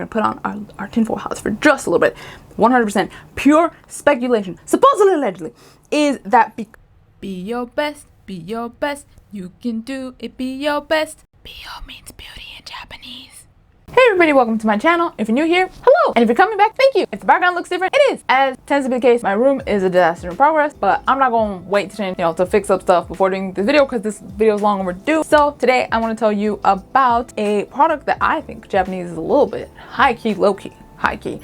We're gonna put on our tinfoil hats for just a little bit. 100% pure speculation, supposedly allegedly, is that be your best, you can do it, be your best. Bio means beauty in Japanese. Hey everybody, welcome to my channel. If you're new here, hello. And if you're coming back, thank you. If the background looks different, it is. As tends to be the case, my room is a disaster in progress, but I'm not gonna wait to change, to fix up stuff before doing this video because this video is long overdue. So today I want to tell you about a product that I think Japanese is a little bit high-key, low-key, high-key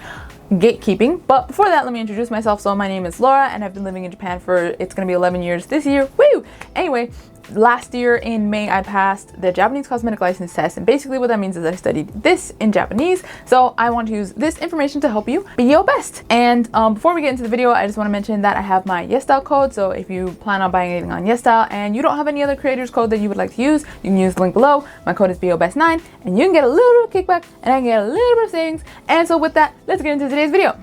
gatekeeping. But before that, let me introduce myself. So my name is Laura and I've been living in Japan for, it's gonna be 11 years this year. Woo! Anyway, last year in May, I passed the Japanese cosmetic license test, and basically what that means is I studied this in Japanese. So I want to use this information to help you be your best. And before we get into the video, I just want to mention that I have my YesStyle code. So if you plan on buying anything on YesStyle and you don't have any other creators code that you would like to use, you can use the link below. My code is BOBEST9 and you can get a little bit of kickback and I can get a little bit of savings. And so with that, let's get into today's video.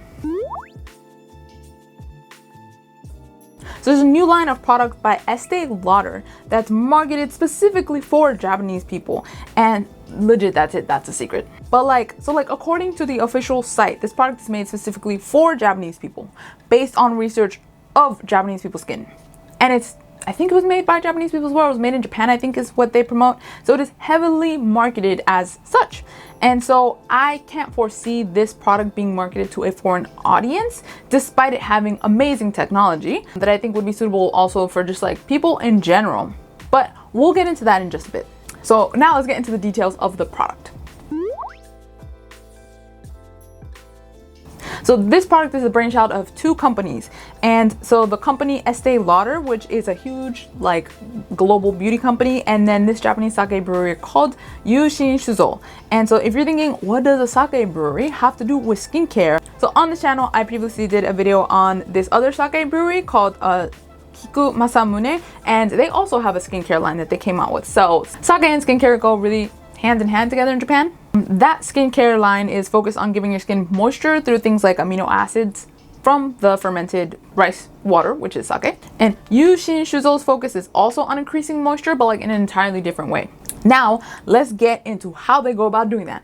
So there's a new line of products by Estée Lauder that's marketed specifically for Japanese people, and legit, that's it, that's a secret. But so according to the official site, this product is made specifically for Japanese people based on research of Japanese people's skin. And I think it was made by Japanese people as well. It was made in Japan, I think is what they promote. So it is heavily marketed as such. And so I can't foresee this product being marketed to a foreign audience, despite it having amazing technology that I think would be suitable also for just people in general. But we'll get into that in just a bit. So now let's get into the details of the product. So this product is a brainchild of two companies. And so the company Estée Lauder, which is a huge global beauty company, and then this Japanese sake brewery called Yuushin Shuzo. And so if you're thinking, what does a sake brewery have to do with skincare? So on this channel, I previously did a video on this other sake brewery called Kikumasamune, and they also have a skincare line that they came out with. So sake and skincare go really hand in hand together in Japan. That skincare line is focused on giving your skin moisture through things like amino acids from the fermented rice water, which is sake. And Yuushin Shuzo's focus is also on increasing moisture, but in an entirely different way. Now, let's get into how they go about doing that.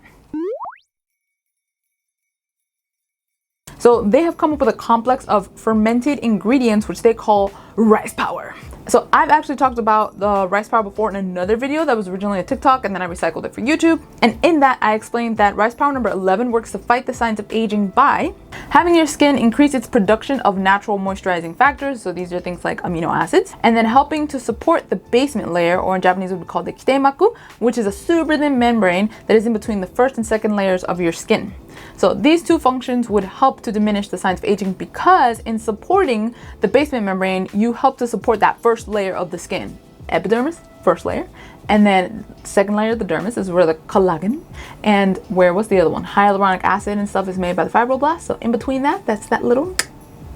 So they have come up with a complex of fermented ingredients, which they call rice power. So I've actually talked about the rice power before in another video that was originally a TikTok, and then I recycled it for YouTube. And in that, I explained that rice power number 11 works to fight the signs of aging by having your skin increase its production of natural moisturizing factors. So these are things like amino acids, and then helping to support the basement layer, or in Japanese would be called the kitemaku, which is a super thin membrane that is in between the first and second layers of your skin. So these two functions would help to diminish the signs of aging, because in supporting the basement membrane, you help to support that first layer of the skin. Epidermis, first layer, and then second layer of the dermis is where the collagen, and where was the other one? Hyaluronic acid and stuff is made by the fibroblasts. So in between that, that's that little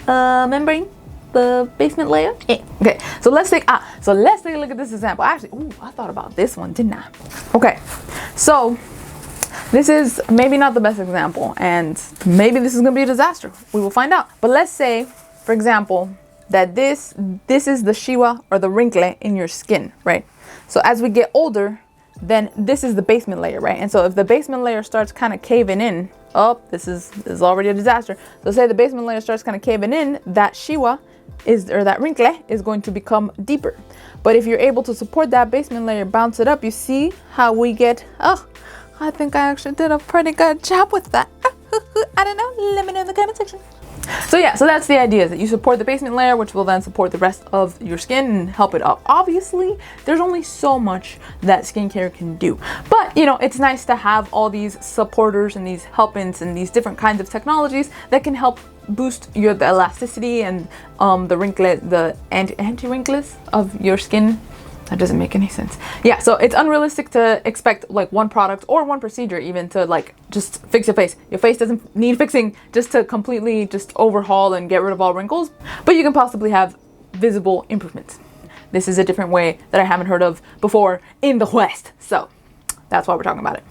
membrane, the basement layer. Okay, so let's take a look at this example. Actually, I thought about this one, didn't I? Okay, so this is maybe not the best example, and maybe this is gonna be a disaster. We will find out. But let's say, for example, that this is the shiwa, or the wrinkle in your skin, right? So as we get older, then this is the basement layer, right? And so if the basement layer starts kind of caving in, this is already a disaster. So say the basement layer starts kind of caving in, that shiwa that wrinkle is going to become deeper. But if you're able to support that basement layer, bounce it up, you see how we get, I think I actually did a pretty good job with that. I don't know, let me know in the comment section. So yeah, so that's the idea, is that you support the basement layer, which will then support the rest of your skin and help it up. Obviously, there's only so much that skincare can do. But, it's nice to have all these supporters and these helpants and these different kinds of technologies that can help boost the elasticity and the anti-wrinkles of your skin. That doesn't make any sense. Yeah, so it's unrealistic to expect one product or one procedure even to just fix your face. Your face doesn't need fixing just to completely just overhaul and get rid of all wrinkles, but you can possibly have visible improvements. This is a different way that I haven't heard of before in the West. So that's why we're talking about it.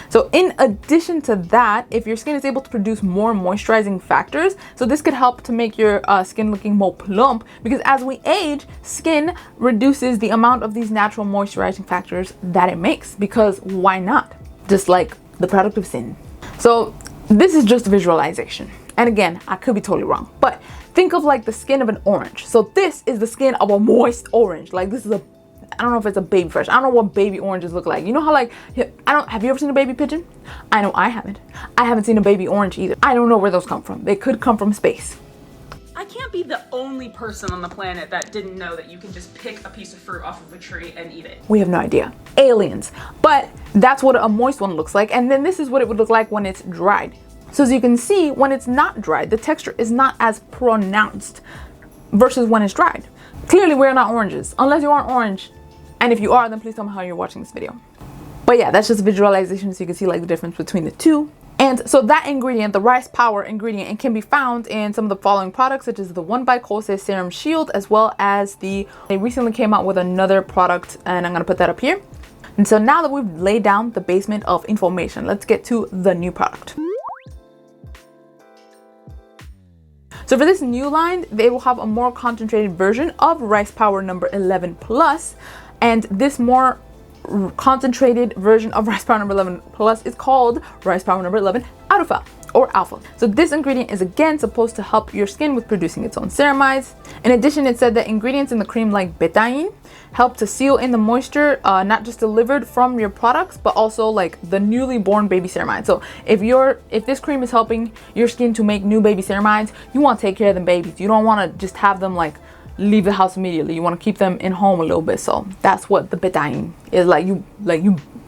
So in addition to that, if your skin is able to produce more moisturizing factors, so this could help to make your skin looking more plump, because as we age, skin reduces the amount of these natural moisturizing factors that it makes, because why not? Just like the product of sin. So this is just visualization. And again, I could be totally wrong, but think of like the skin of an orange. So this is the skin of a moist orange. Like this is a, I don't know if it's a baby fresh. I don't know what baby oranges look like. You know how like, have you ever seen a baby pigeon? I know I haven't. I haven't seen a baby orange either. I don't know where those come from. They could come from space. I can't be the only person on the planet that didn't know that you can just pick a piece of fruit off of a tree and eat it. We have no idea. Aliens. But that's what a moist one looks like. And then this is what it would look like when it's dried. So as you can see, when it's not dried, the texture is not as pronounced versus when it's dried. Clearly, we're not oranges, unless you aren't orange. And if you are, then please tell me how you're watching this video. But yeah, that's just visualization so you can see like the difference between the two. And so that ingredient, the rice power ingredient, it can be found in some of the following products, such as the 1x Serum Shield, as well as they recently came out with another product, and I'm gonna put that up here. And so now that we've laid down the basement of information, let's get to the new product. So for this new line, they will have a more concentrated version of Rice Power number 11 Plus, and this more concentrated version of Rice Power number 11 Plus is called Rice Power number 11 Alpha or Alpha. So this ingredient is again supposed to help your skin with producing its own ceramides. In addition, it said that ingredients in the cream like betaine help to seal in the moisture, not just delivered from your products, but also like the newly born baby ceramides. So if this cream is helping your skin to make new baby ceramides, you want to take care of them babies. You don't want to just have them like leave the house immediately. You want to keep them in home a little bit. So that's what the betaine is like.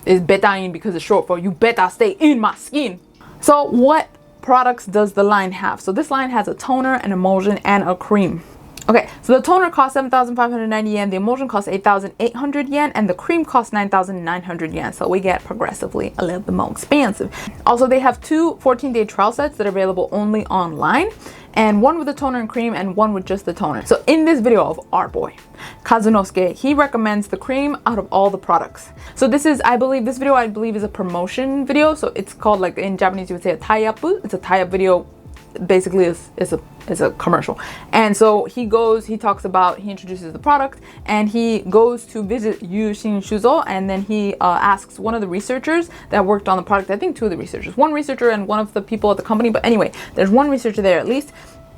Is betaine because it's short for you better stay in my skin. So what products does the line have? So this line has a toner, an emulsion, and a cream. Okay, so the toner costs 7,590 yen, the emulsion costs 8,800 yen, and the cream costs 9,900 yen. So we get progressively a little bit more expensive. Also, they have two 14-day trial sets that are available only online, and one with the toner and cream and one with just the toner. So in this video of our boy, Kazunosuke, he recommends the cream out of all the products. So this is, this video I believe is a promotion video. So it's called, like in Japanese you would say a tie-up. It's a tie-up video. Basically it's a commercial. And so he introduces the product, and he goes to visit Yuushin Shuzo, and then he asks one of the researchers that worked on the product, I think two of the researchers, one researcher and one of the people at the company, but anyway, there's one researcher there at least,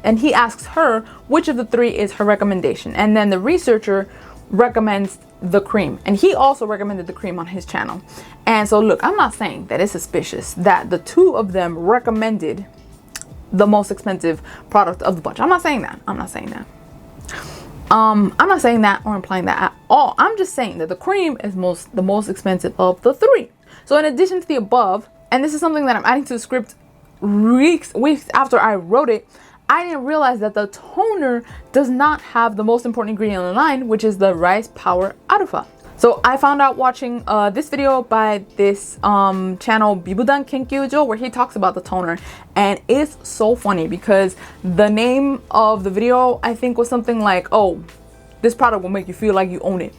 and he asks her which of the three is her recommendation, and then the researcher recommends the cream, and he also recommended the cream on his channel. And so look, I'm not saying that it's suspicious that the two of them recommended the most expensive product of the bunch. I'm not saying that. I'm not saying that or implying that at all. I'm just saying that the cream is the most expensive of the three. So in addition to the above, and this is something that I'm adding to the script weeks after I wrote it, I didn't realize that the toner does not have the most important ingredient in the line, which is the Rice Power Alpha. So I found out watching this video by this channel Bibudan Kenkyujo, where he talks about the toner, and it's so funny because the name of the video I think was something like, oh, this product will make you feel like you own it.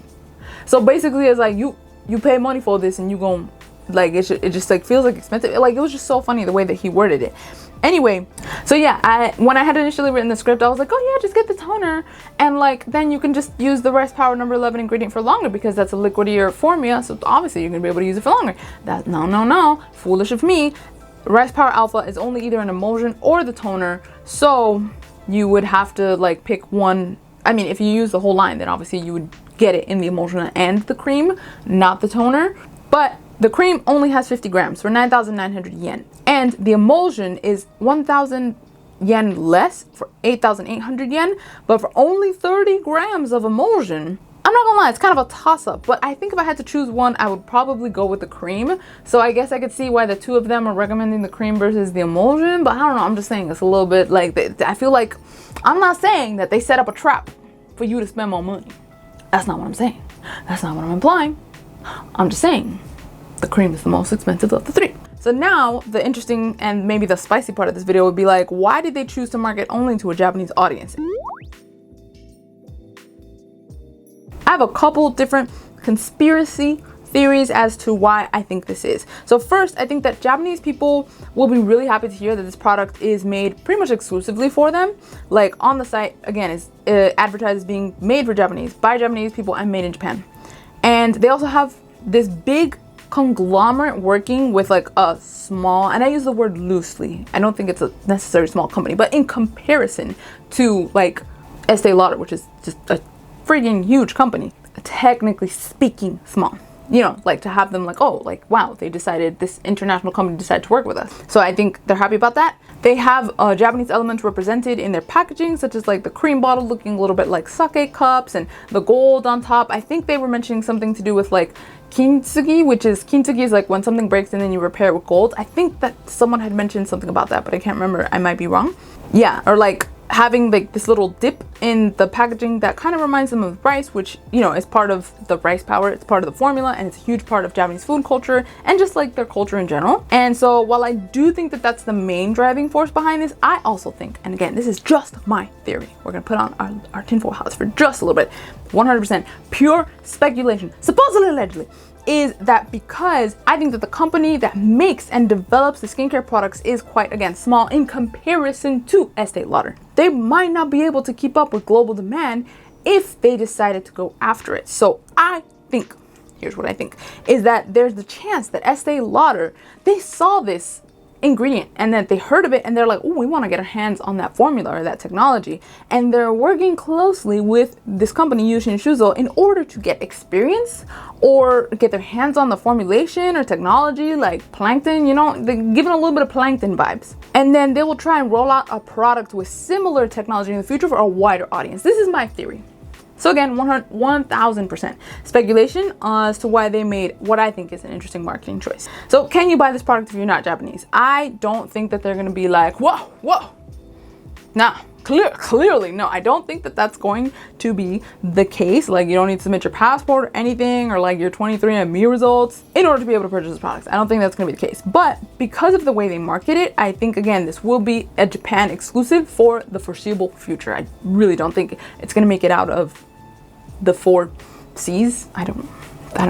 So basically it's like you pay money for this and you gon' like it just like feels like expensive. It was just so funny the way that he worded it. Anyway, so yeah, when I had initially written the script, I was like, oh yeah, just get the toner, and like then you can just use the Rice Power number 11 ingredient for longer because that's a liquidier formula, so obviously you're gonna be able to use it for longer. No, foolish of me. Rice Power Alpha is only either an emulsion or the toner, so you would have to like pick one. I mean, if you use the whole line, then obviously you would get it in the emulsion and the cream, not the toner. But the cream only has 50 grams for 9,900 yen. And the emulsion is 1,000 yen less for 8,800 yen. But for only 30 grams of emulsion, I'm not gonna lie, it's kind of a toss-up. But I think if I had to choose one, I would probably go with the cream. So I guess I could see why the two of them are recommending the cream versus the emulsion. But I don't know, I'm just saying it's a little bit like, I feel like, I'm not saying that they set up a trap for you to spend more money. That's not what I'm saying. That's not what I'm implying. I'm just saying the cream is the most expensive of the three. So now the interesting and maybe the spicy part of this video would be like, why did they choose to market only to a Japanese audience? I have a couple different conspiracy theories as to why I think this is. So first, I think that Japanese people will be really happy to hear that this product is made pretty much exclusively for them. Like on the site, again, is advertised as being made for Japanese, by Japanese people, and made in Japan. And they also have this big conglomerate working with like a small, and I use the word loosely, I don't think it's a necessarily small company, but in comparison to like Estee Lauder, which is just a freaking huge company, technically speaking small, you know, like to have them like, oh, like, wow, they decided, this international company decided to work with us. So I think they're happy about that. They have Japanese elements represented in their packaging, such as like the cream bottle looking a little bit like sake cups and the gold on top. I think they were mentioning something to do with like kintsugi, kintsugi is like when something breaks and then you repair it with gold. I think that someone had mentioned something about that, but I can't remember. I might be wrong. Yeah, or like having like this little dip in the packaging that kind of reminds them of rice, which, you know, is part of the rice powder. It's part of the formula, and it's a huge part of Japanese food culture and just like their culture in general. And so while I do think that that's the main driving force behind this, I also think, and again, this is just my theory, we're gonna put on our tinfoil hats for just a little bit, 100% pure speculation, supposedly, allegedly, is that because I think that the company that makes and develops the skincare products is quite, again, small in comparison to Estee Lauder. They might not be able to keep up with global demand if they decided to go after it. So I think, here's what I think, is that there's the chance that Estee Lauder, they saw this ingredient and then they heard of it and they're like, oh, we want to get our hands on that formula or that technology, and they're working closely with this company Yuushin Shuzo in order to get experience or get their hands on the formulation or technology, like plankton, you know, they're giving a little bit of plankton vibes, and then they will try and roll out a product with similar technology in the future for a wider audience. This is my theory. So again, 1000% speculation as to why they made what I think is an interesting marketing choice. So can you buy this product if you're not Japanese? I don't think that they're gonna be like, whoa. Nah, clearly, no. I don't think that that's going to be the case. Like, you don't need to submit your passport or anything, or like your 23andMe results in order to be able to purchase this product. I don't think that's gonna be the case. But because of the way they market it, I think, again, this will be a Japan exclusive for the foreseeable future. I really don't think it's gonna make it out of the 4 seas. I don't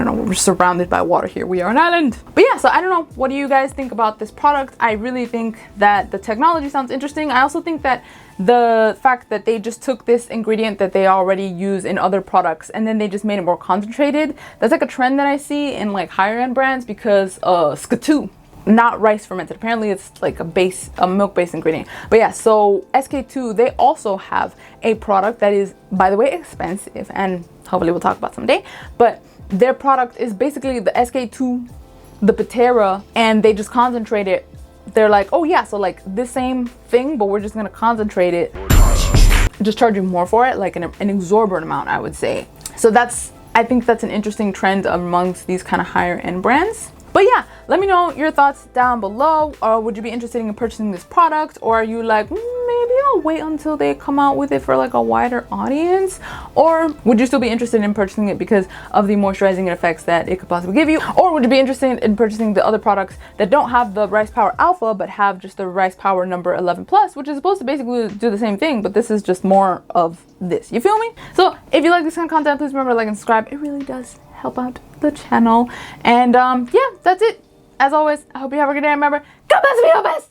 know. We're surrounded by water here. We are an island. But yeah, so I don't know. What do you guys think about this product? I really think that the technology sounds interesting. I also think that the fact that they just took this ingredient that they already use in other products and then they just made it more concentrated, that's like a trend that I see in like higher end brands, because SK2, not rice fermented, apparently it's like a milk-based ingredient. But yeah, so SK2, they also have a product that is, by the way, expensive, and hopefully we'll talk about someday, but their product is basically the SK2, the Patera, and they just concentrate it. They're like, oh yeah, so like this same thing, but we're just gonna concentrate it, just charge you more for it, like an exorbitant amount, I would say. So I think that's an interesting trend amongst these kind of higher end brands. But yeah, let me know your thoughts down below. Or would you be interested in purchasing this product? Or are you like, maybe I'll wait until they come out with it for like a wider audience? Or would you still be interested in purchasing it because of the moisturizing effects that it could possibly give you? Or would you be interested in purchasing the other products that don't have the Rice Power Alpha, but have just the Rice Power number 11 plus, which is supposed to basically do the same thing, but this is just more of this. You feel me? So if you like this kind of content, please remember to like and subscribe. It really does help out the channel. And yeah, that's it. As always, I hope you have a good day. Remember, go best, be your best.